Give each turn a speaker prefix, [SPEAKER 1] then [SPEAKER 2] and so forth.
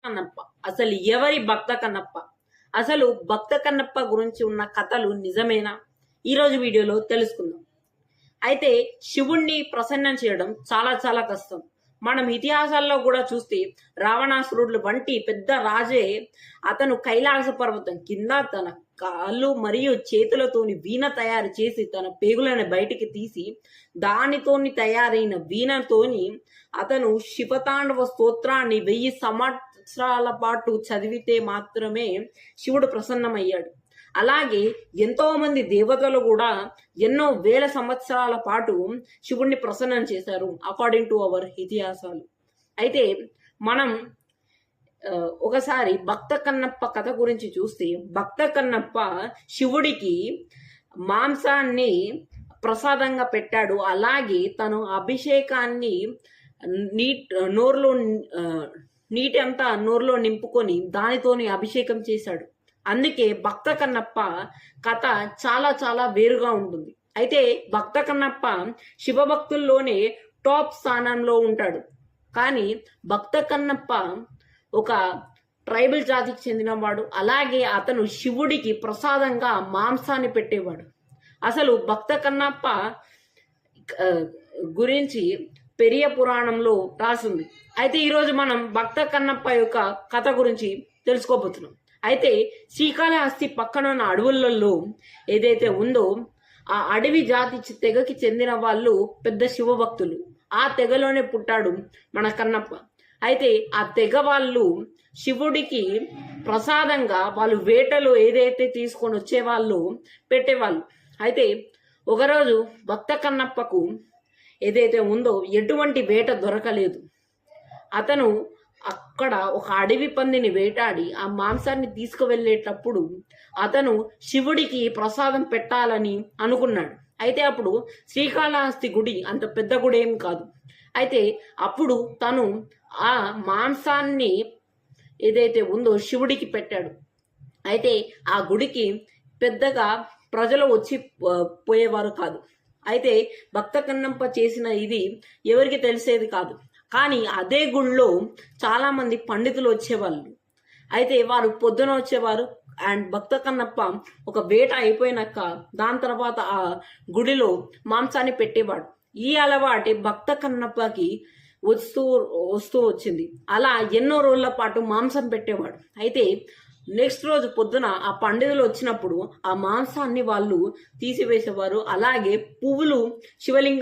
[SPEAKER 1] కన్నప్ప అసలు ఎవరి భక్త కన్నప్ప? అసలు భక్త కన్నప్ప గురించి ఉన్న కథలు నిజమేనా? ఈరోజు వీడియోలో తెలుసుకుందాం. అయితే శివుణ్ణి ప్రసన్నం చేయడం చాలా చాలా కష్టం. మనం ఇతిహాసాల్లో కూడా చూస్తే రావణాసురుడు వంటి పెద్ద రాజే అతను కైలాస పర్వతం కింద తన కాళ్ళు మరియు చేతులతోని వీణ తయారు చేసి తన పేగులను బయటికి తీసి దానితోని తయారైన వీణతోని అతను శివతాండవ స్తోత్రాన్ని 1000 సంవత్సరాల పాటు చదివితే మాత్రమే శివుడు ప్రసన్నమయ్యాడు. అలాగే ఎంతో మంది దేవతలు కూడా ఎన్నో వేల సంవత్సరాల పాటు శివుణ్ణి ప్రసన్నం చేశారు అకార్డింగ్ టు అవర్ ఇతిహాసాలు. అయితే మనం ఒకసారి భక్త కన్నప్ప కథ గురించి చూస్తే, భక్త కన్నప్ప శివుడికి మాంసాన్ని ప్రసాదంగా పెట్టాడు. అలాగే తను అభిషేకాన్ని నీటి అంతా నోరులో నింపుకొని దానితోని అభిషేకం చేశాడు. అందుకే భక్త కన్నప్ప కథ చాలా చాలా వేరుగా ఉంటుంది. అయితే భక్త కన్నప్ప శివభక్తుల్లోనే టాప్ స్థానంలో ఉంటాడు. కానీ భక్త కన్నప్ప ఒక ట్రైబల్ జాతికి చెందినవాడు. అలాగే అతను శివుడికి ప్రసాదంగా మాంసాన్ని పెట్టేవాడు. అసలు భక్త కన్నప్ప గురించి పెరియ పురాణంలో రాసింది. అయితే ఈరోజు మనం భక్త కన్నప్ప యొక్క కథ గురించి తెలుసుకోబోతున్నాం. అయితే శ్రీకాళహస్తి పక్కన ఉన్న అడవులలో ఏదైతే ఉందో ఆ అడవి జాతి తెగకి చెందిన వాళ్ళు పెద్ద శివభక్తులు. ఆ తెగలోనే పుట్టాడు మన కన్నప్ప. అయితే ఆ తెగ వాళ్ళు శివుడికి ప్రసాదంగా వాళ్ళు వేటలు ఏదైతే తీసుకొని వచ్చేవాళ్ళు పెట్టేవాళ్ళు. అయితే ఒకరోజు భక్త కన్నప్పకు ఏదైతే ఉందో ఎటువంటి వేట దొరకలేదు. అతను అక్కడ ఒక అడవి పందిని వేటాడి ఆ మాంసాన్ని తీసుకువెళ్ళేటప్పుడు అతను శివుడికి ప్రసాదం పెట్టాలని అనుకున్నాడు. అయితే అప్పుడు శ్రీకాళహస్తి గుడి అంత పెద్ద గుడి ఏం కాదు. అయితే అప్పుడు తను ఆ మాంసాన్ని ఏదైతే ఉందో శివుడికి పెట్టాడు. అయితే ఆ గుడికి పెద్దగా ప్రజలు వచ్చి పోయేవారు కాదు. అయితే భక్త కన్నప్ప చేసిన ఇది ఎవరికి తెలిసేది కాదు. కానీ అదే గుళ్ళో చాలా మంది పండితులు వచ్చేవాళ్ళు. అయితే వారు పొద్దున వచ్చేవారు. అండ్ భక్త కన్నప్ప ఒక వేట అయిపోయినాక దాని తర్వాత ఆ గుడిలో మాంసాన్ని పెట్టేవాడు. ఈ అలవాటి భక్త కన్నప్పకి వస్తూ వచ్చింది. అలా ఎన్నో రోజుల పాటు మాంసం పెట్టేవాడు. అయితే నెక్స్ట్ రోజు పొద్దున ఆ పండితులు వచ్చినప్పుడు ఆ మాంసాన్ని వాళ్ళు తీసివేసేవారు. అలాగే పువ్వులు శివలింగం